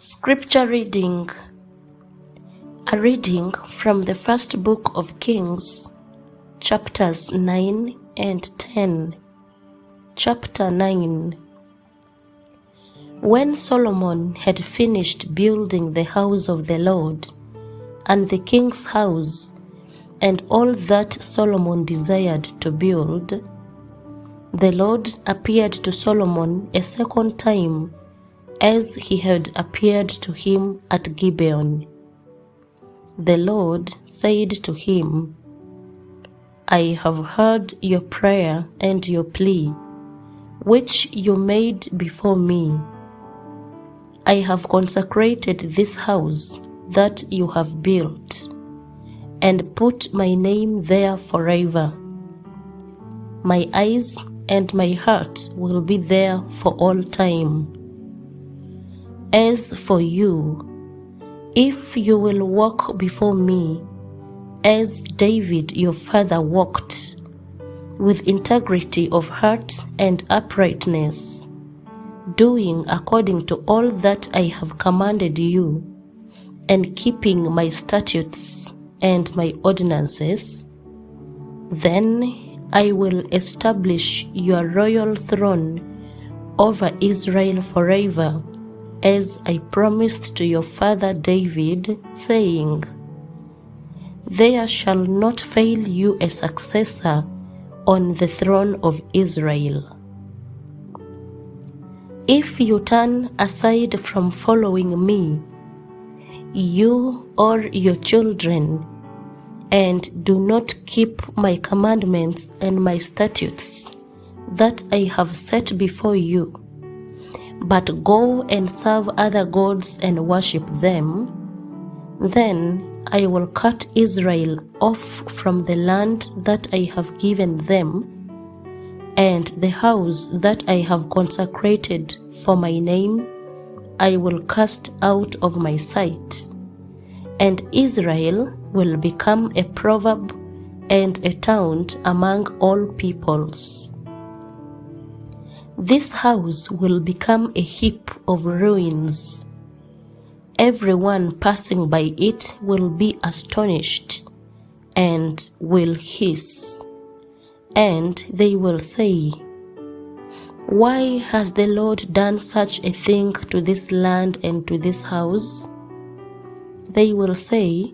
Scripture reading. A reading from the first book of Kings, chapters 9 and 10. Chapter 9. When Solomon had finished building the house of the Lord, and the king's house, and all that Solomon desired to build, the Lord appeared to Solomon a second time, as he had appeared to him at Gibeon. The Lord said to him, I have heard your prayer and your plea, which you made before me. I have consecrated this house that you have built, and put my name there forever. My eyes and my heart will be there for all time. As for you, if you will walk before me, as David your father walked, with integrity of heart and uprightness, doing according to all that I have commanded you, and keeping my statutes and my ordinances, then I will establish your royal throne over Israel forever, as I promised to your father David, saying, There shall not fail you a successor on the throne of Israel. If you turn aside from following me, you or your children, and do not keep my commandments and my statutes that I have set before you, but go and serve other gods and worship them, then I will cut Israel off from the land that I have given them, and the house that I have consecrated for my name I will cast out of my sight, and Israel will become a proverb and a taunt among all peoples. This house will become a heap of ruins. Everyone passing by it will be astonished and will hiss, and they will say, Why has the Lord done such a thing to this land and to this house? They will say,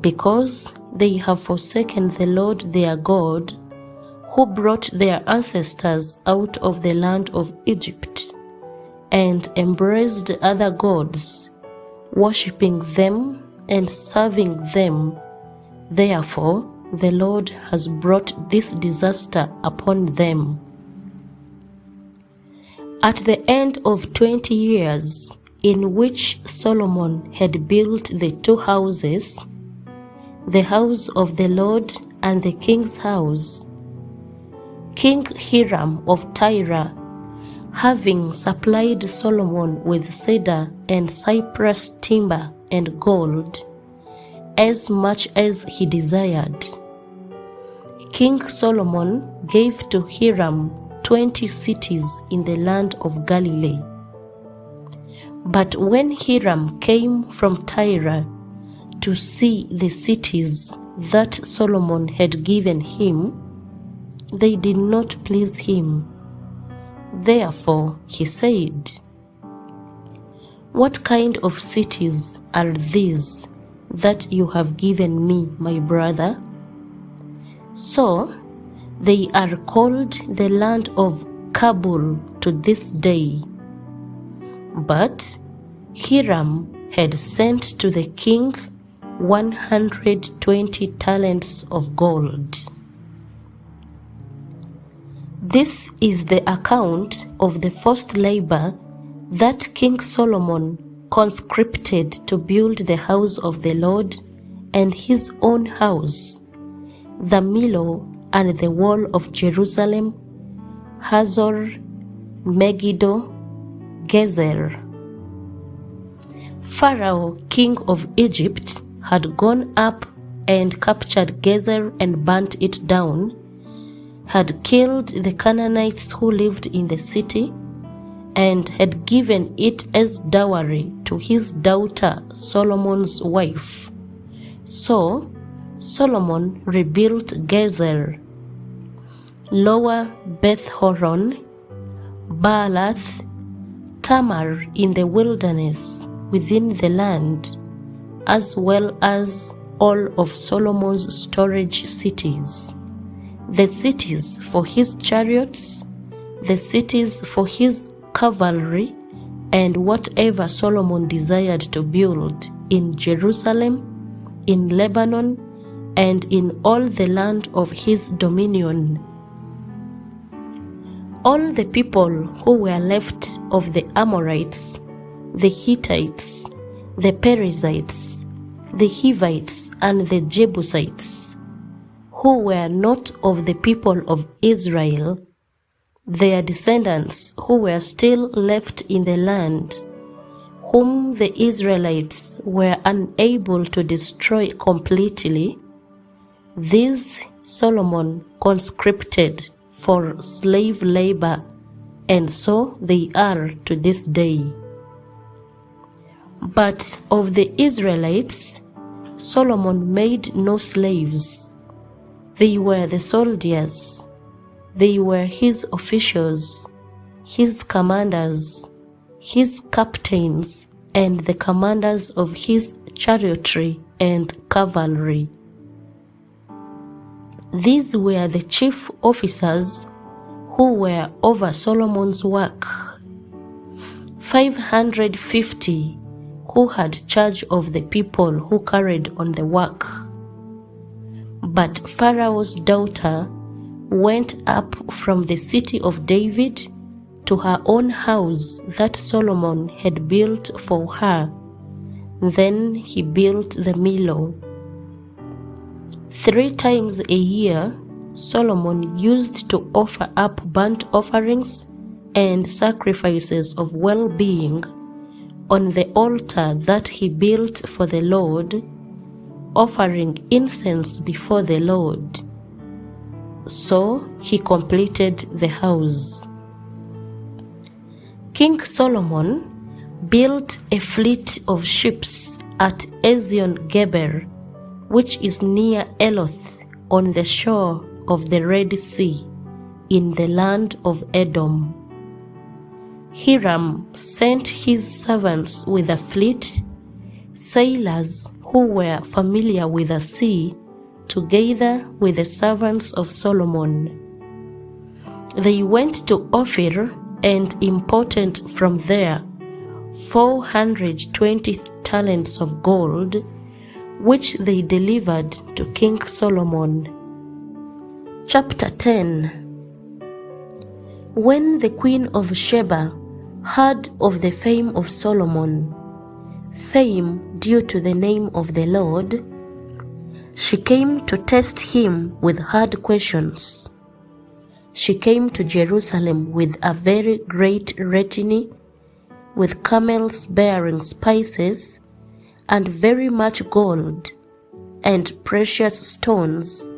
Because they have forsaken the Lord their God, who brought their ancestors out of the land of Egypt, and embraced other gods, worshipping them and serving them. Therefore, the Lord has brought this disaster upon them. At the end of 20 years, in which Solomon had built the two houses, the house of the Lord and the king's house, King Hiram of Tyre, having supplied Solomon with cedar and cypress timber and gold, as much as he desired, King Solomon gave to Hiram 20 cities in the land of Galilee. But when Hiram came from Tyre to see the cities that Solomon had given him, they did not please him. Therefore he said, What kind of cities are these that you have given me, my brother? So they are called the land of Kabul to this day. But Hiram had sent to the king 120 talents of gold. This is the account of the forced labor that King Solomon conscripted to build the house of the Lord and his own house, the Millo and the wall of Jerusalem, Hazor, Megiddo, Gezer. Pharaoh, king of Egypt, had gone up and captured Gezer and burnt it down, had killed the Canaanites who lived in the city, and had given it as dowry to his daughter Solomon's wife. So Solomon rebuilt Gezer, Lower Beth-horon, Baalath, Tamar in the wilderness within the land, as well as all of Solomon's storage cities, the cities for his chariots, the cities for his cavalry, and whatever Solomon desired to build in Jerusalem, in Lebanon, and in all the land of his dominion. All the people who were left of the Amorites, the Hittites, the Perizzites, the Hivites, and the Jebusites, who were not of the people of Israel, their descendants who were still left in the land, whom the Israelites were unable to destroy completely, these Solomon conscripted for slave labor, and so they are to this day. But of the Israelites, Solomon made no slaves. They were the soldiers. They were his officials, his commanders, his captains, and the commanders of his chariotry and cavalry. These were the chief officers who were over Solomon's work, 550 who had charge of the people who carried on the work. But Pharaoh's daughter went up from the city of David to her own house that Solomon had built for her. Then he built the Millo. 3 times a year, Solomon used to offer up burnt offerings and sacrifices of well-being on the altar that he built for the Lord, offering incense before the Lord. So he completed the house. King Solomon built a fleet of ships at Ezion-Geber, which is near Eloth on the shore of the Red Sea, in the land of Edom. Hiram sent his servants with a fleet, sailors who were familiar with the sea, together with the servants of Solomon. They went to Ophir and imported from there 420 talents of gold, which they delivered to King Solomon. Chapter 10. When the Queen of Sheba heard of the fame of Solomon, fame due to the name of the Lord, she came to test him with hard questions. She came to Jerusalem with a very great retinue, with camels bearing spices, and very much gold, and precious stones.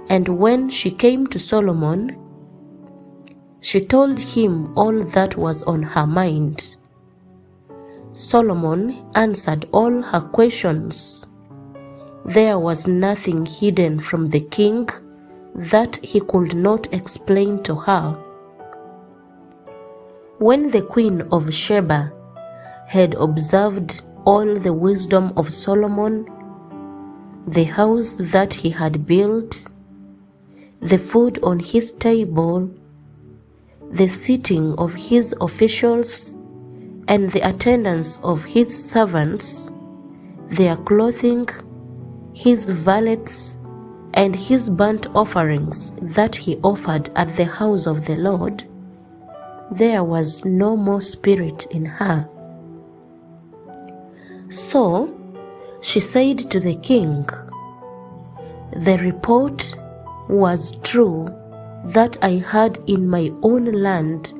And when she came to Solomon, she told him all that was on her mind. Solomon answered all her questions. There was nothing hidden from the king that he could not explain to her. When the Queen of Sheba had observed all the wisdom of Solomon, the house that he had built, the food on his table, the sitting of his officials, and the attendance of his servants, their clothing, his valets, and his burnt offerings that he offered at the house of the Lord, there was no more spirit in her. So she said to the king, "The report was true that I heard in my own land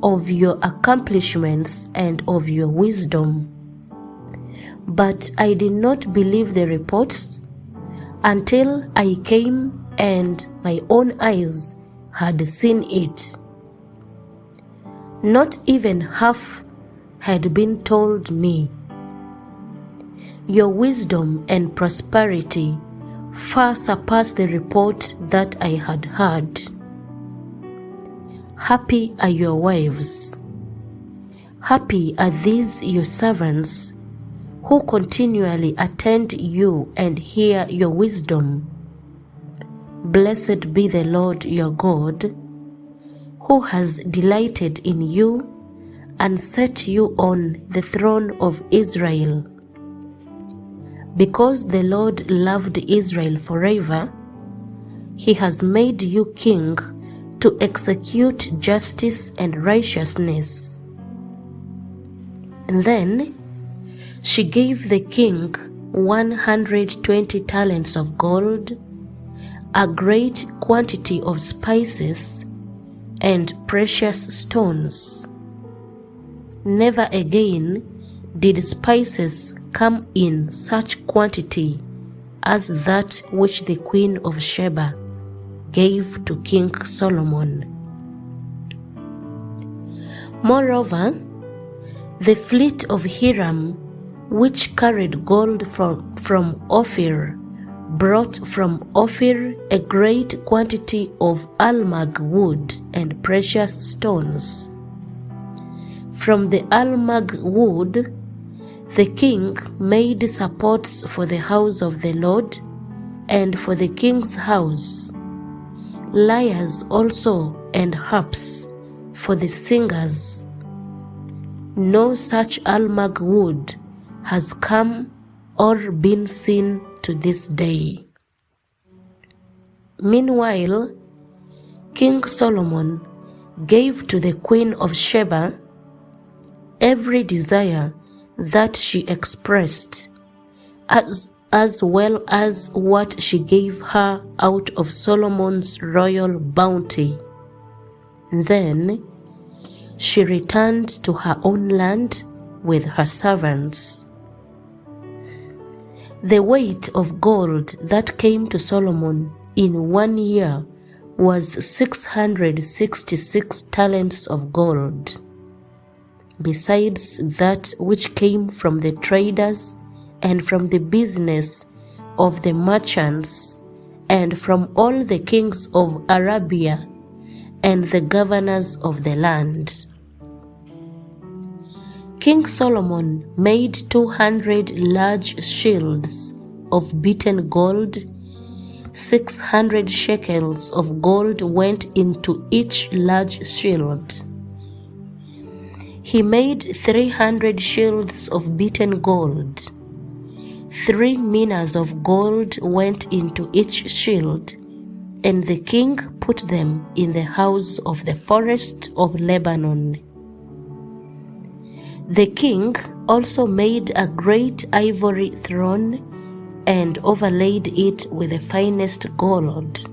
of your accomplishments and of your wisdom. But I did not believe the reports until I came and my own eyes had seen it. Not even half had been told me. Your wisdom and prosperity far surpassed the report that I had heard. Happy are your wives. Happy are these your servants who continually attend you and hear your wisdom. Blessed be the Lord your God, who has delighted in you and set you on the throne of Israel. Because the Lord loved Israel forever, he has made you king to execute justice and righteousness. And then she gave the king 120 talents of gold, a great quantity of spices, and precious stones. Never again did spices come in such quantity as that which the Queen of Sheba gave to King Solomon. Moreover, the fleet of Hiram, which carried gold from Ophir, brought from Ophir a great quantity of almug wood and precious stones. From the almug wood, the king made supports for the house of the Lord and for the king's house, lyres also and harps for the singers. No such almug wood has come or been seen to this day. Meanwhile, King Solomon gave to the Queen of Sheba every desire that she expressed, as well as what she gave her out of Solomon's royal bounty. Then she returned to her own land with her servants. The weight of gold that came to Solomon in 1 year was 666 talents of gold, besides that which came from the traders and from the business of the merchants and from all the kings of Arabia and the governors of the land. King Solomon made 200 large shields of beaten gold. 600 shekels of gold went into each large shield. He made 300 shields of beaten gold. 3 minas of gold went into each shield, and the king put them in the house of the forest of Lebanon. The king also made a great ivory throne and overlaid it with the finest gold.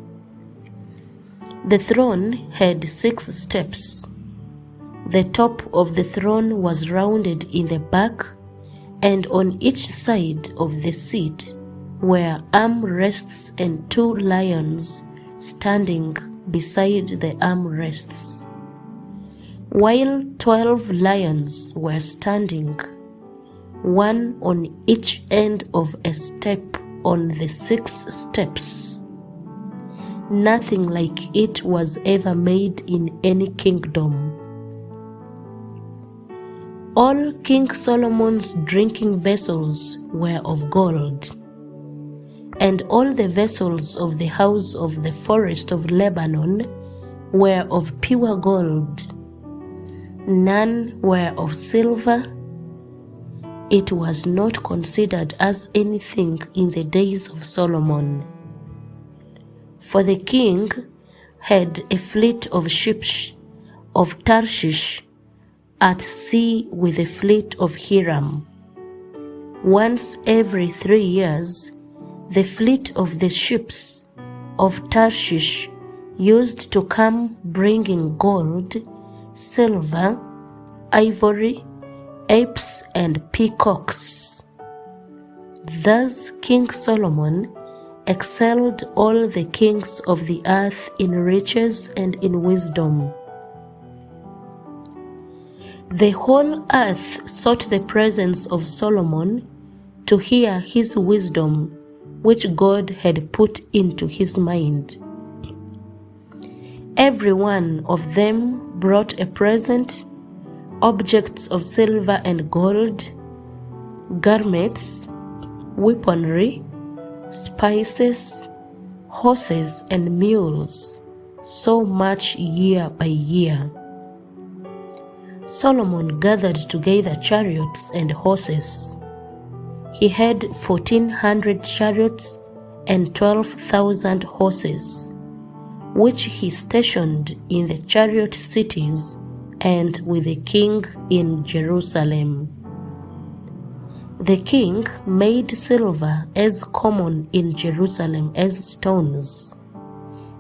The throne had 6 steps. The top of the throne was rounded in the back, and on each side of the seat were armrests and 2 lions standing beside the armrests, while 12 lions were standing, one on each end of a step on the 6 steps. Nothing like it was ever made in any kingdom. All King Solomon's drinking vessels were of gold, and all the vessels of the house of the forest of Lebanon were of pure gold. None were of silver. It was not considered as anything in the days of Solomon. For the king had a fleet of ships of Tarshish at sea with the fleet of Hiram. Once every 3 years, the fleet of the ships of Tarshish used to come bringing gold, silver, ivory, apes, and peacocks. Thus King Solomon excelled all the kings of the earth in riches and in wisdom. The whole earth sought the presence of Solomon to hear his wisdom, which God had put into his mind. Every one of them brought a present, objects of silver and gold, garments, weaponry, spices, horses and mules, so much year by year. Solomon gathered together chariots and horses. He had 1,400 chariots and 12,000 horses, which he stationed in the chariot cities and with the king in Jerusalem. The king made silver as common in Jerusalem as stones,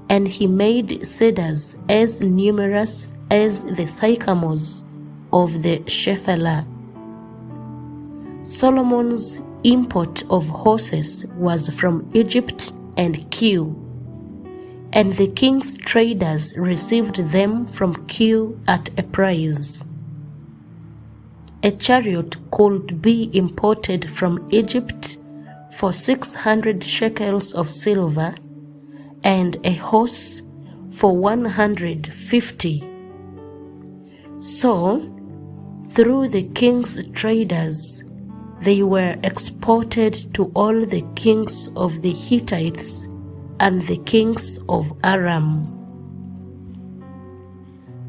and he made cedars as numerous as the sycamores of the Shephelah. Solomon's import of horses was from Egypt and Kew, and the king's traders received them from Kew at a price. A chariot could be imported from Egypt for 600 shekels of silver, and a horse for 150. So, through the king's traders, they were exported to all the kings of the Hittites and the kings of Aram.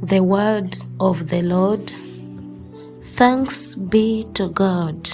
The word of the Lord. Thanks be to God.